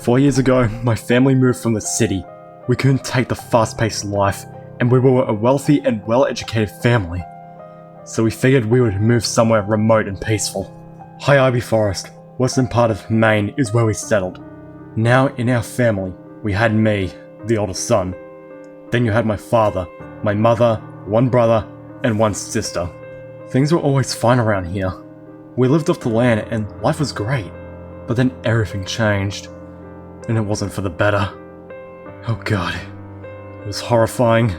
4 years ago, my family moved from the city. We couldn't take the fast-paced life, and we were a wealthy and well-educated family. So we figured we would move somewhere remote and peaceful. High Ivy Forest, western part of Maine, is where we settled. Now, in our family, we had me, the oldest son. Then you had my father, my mother, one brother, and one sister. Things were always fine around here. We lived off the land and life was great. But then everything changed. And it wasn't for the better. Oh god. It was horrifying.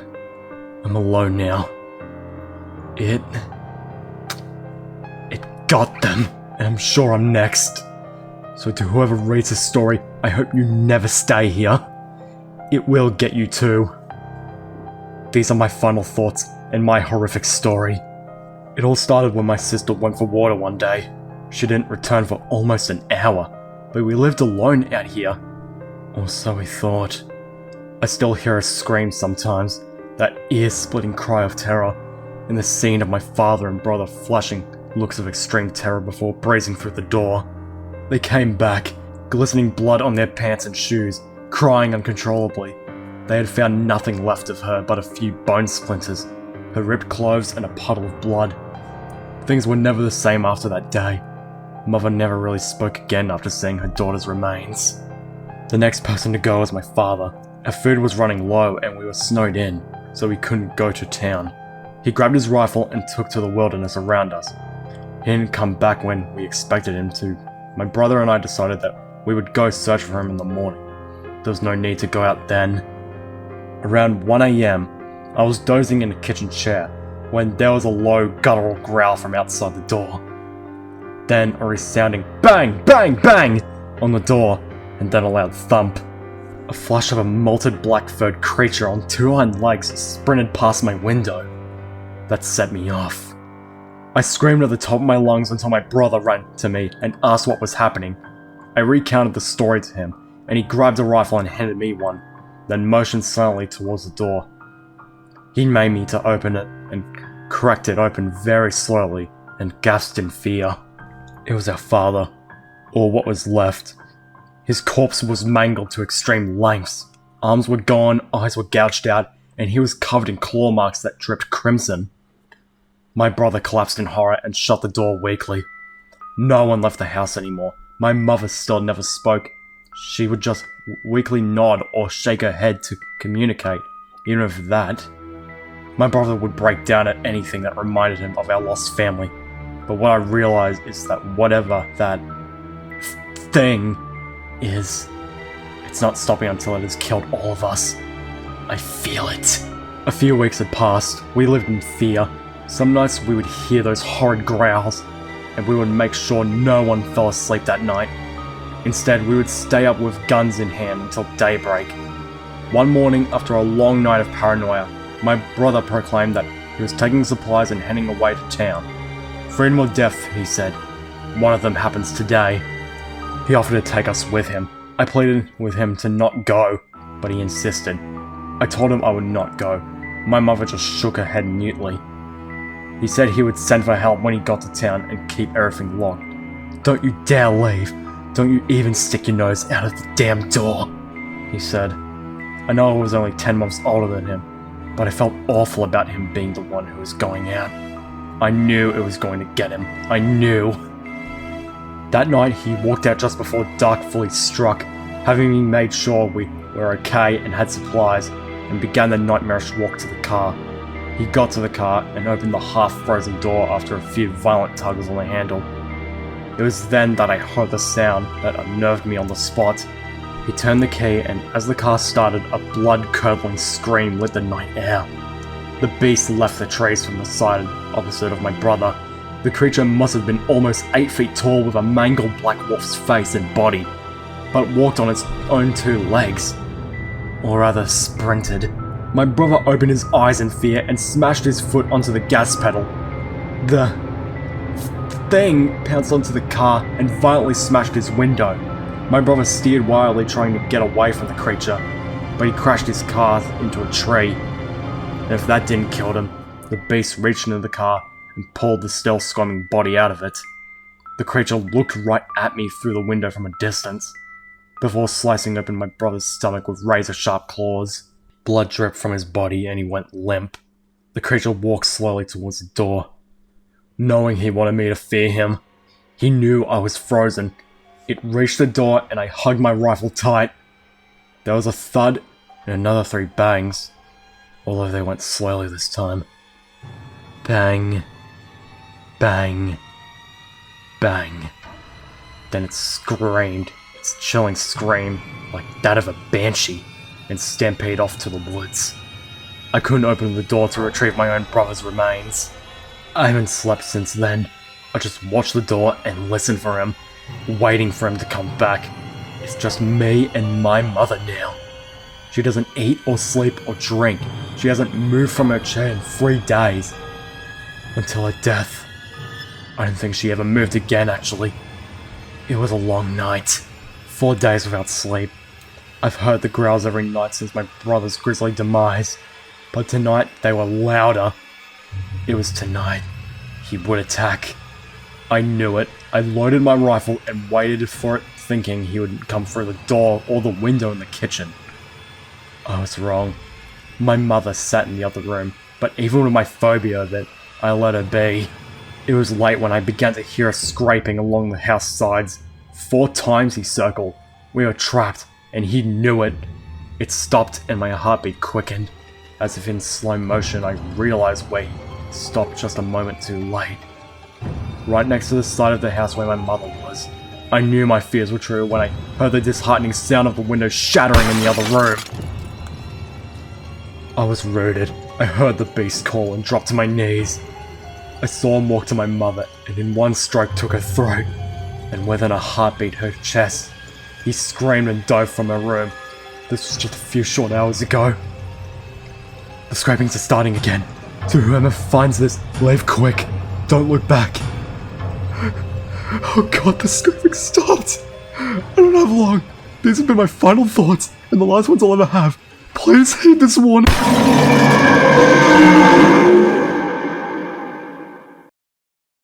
I'm alone now. It got them. And I'm sure I'm next. So to whoever reads this story, I hope you never stay here. It will get you too. These are my final thoughts and my horrific story. It all started when my sister went for water one day. She didn't return for almost an hour, but we lived alone out here. Or so we thought. I still hear her scream sometimes, that ear-splitting cry of terror, and the scene of my father and brother flashing looks of extreme terror before breezing through the door. They came back, glistening blood on their pants and shoes, crying uncontrollably. They had found nothing left of her but a few bone splinters, her ripped clothes and a puddle of blood. Things were never the same after that day. Mother never really spoke again after seeing her daughter's remains. The next person to go was my father. Our food was running low and we were snowed in, so we couldn't go to town. He grabbed his rifle and took to the wilderness around us. He didn't come back when we expected him to. My brother and I decided that we would go search for him in the morning. There was no need to go out then. Around 1 AM, I was dozing in a kitchen chair when there was a low, guttural growl from outside the door. Then a resounding bang, bang, bang on the door, and then a loud thump. A flash of a molted black-furred creature on 2 hind legs sprinted past my window. That set me off. I screamed at the top of my lungs until my brother ran to me and asked what was happening. I recounted the story to him, and he grabbed a rifle and handed me one, then motioned silently towards the door. He made me to open it and cracked it open very slowly and gasped in fear. It was our father, or what was left. His corpse was mangled to extreme lengths. Arms were gone, eyes were gouged out, and he was covered in claw marks that dripped crimson. My brother collapsed in horror and shut the door weakly. No one left the house anymore. My mother still never spoke. She would just weakly nod or shake her head to communicate, even if that. My brother would break down at anything that reminded him of our lost family. But what I realized is that whatever that thing is, it's not stopping until it has killed all of us. I feel it. A few weeks had passed. We lived in fear. Some nights we would hear those horrid growls, and we would make sure no one fell asleep that night. Instead, we would stay up with guns in hand until daybreak. One morning, after a long night of paranoia, my brother proclaimed that he was taking supplies and heading away to town. Freedom or death, he said. One of them happens today. He offered to take us with him. I pleaded with him to not go, but he insisted. I told him I would not go. My mother just shook her head mutely. He said he would send for help when he got to town and keep everything locked. Don't you dare leave. Don't you even stick your nose out of the damn door, he said. I know I was only 10 months older than him, but I felt awful about him being the one who was going out. I knew it was going to get him. I knew. That night, he walked out just before dark fully struck, having made sure we were okay and had supplies, and began the nightmarish walk to the car. He got to the car and opened the half-frozen door after a few violent tugs on the handle. It was then that I heard the sound that unnerved me on the spot. He turned the key, and as the car started, a blood-curdling scream lit the night air. The beast left the trees from the side opposite of my brother. The creature must have been almost 8 feet tall with a mangled black wolf's face and body, but walked on its own 2 legs. Or rather, sprinted. My brother opened his eyes in fear and smashed his foot onto the gas pedal. The thing pounced onto the car and violently smashed his window. My brother steered wildly trying to get away from the creature, but he crashed his car into a tree. And if that didn't kill him, the beast reached into the car and pulled the still squirming body out of it. The creature looked right at me through the window from a distance. before slicing open my brother's stomach with razor-sharp claws. Blood dripped from his body and he went limp. The creature walked slowly towards the door. Knowing he wanted me to fear him, he knew I was frozen. It reached the door and I hugged my rifle tight. There was a thud and another 3 bangs, although they went slowly this time. Bang, bang, bang. Then it screamed, its chilling scream, like that of a banshee, and stampeded off to the woods. I couldn't open the door to retrieve my own brother's remains. I haven't slept since then. I just watched the door and listened for him, waiting for him to come back. It's just me and my mother now. She doesn't eat or sleep or drink. She hasn't moved from her chair in 3 days. Until her death. I don't think she ever moved again, actually. It was a long night. 4 days without sleep. I've heard the growls every night since my brother's grisly demise. But tonight, they were louder. It was tonight. He would attack. I knew it. I loaded my rifle and waited for it, thinking he would come through the door or the window in the kitchen. I was wrong. My mother sat in the other room, but even with my phobia of it, I let her be. It was late when I began to hear a scraping along the house sides. 4 times he circled. We were trapped, and he knew it. It stopped and my heartbeat quickened. As if in slow motion, I realized where he stopped just a moment too late. Right next to the side of the house where my mother was. I knew my fears were true when I heard the disheartening sound of the window shattering in the other room. I was rooted. I heard the beast call and dropped to my knees. I saw him walk to my mother and in one stroke took her throat. And within a heartbeat her chest. He screamed and dove from her room. This was just a few short hours ago. The scrapings are starting again. To whoever finds this, leave quick. Don't look back. Oh god, the scraping stopped. I don't have long. These have been my final thoughts, and the last ones I'll ever have. Please heed this warning.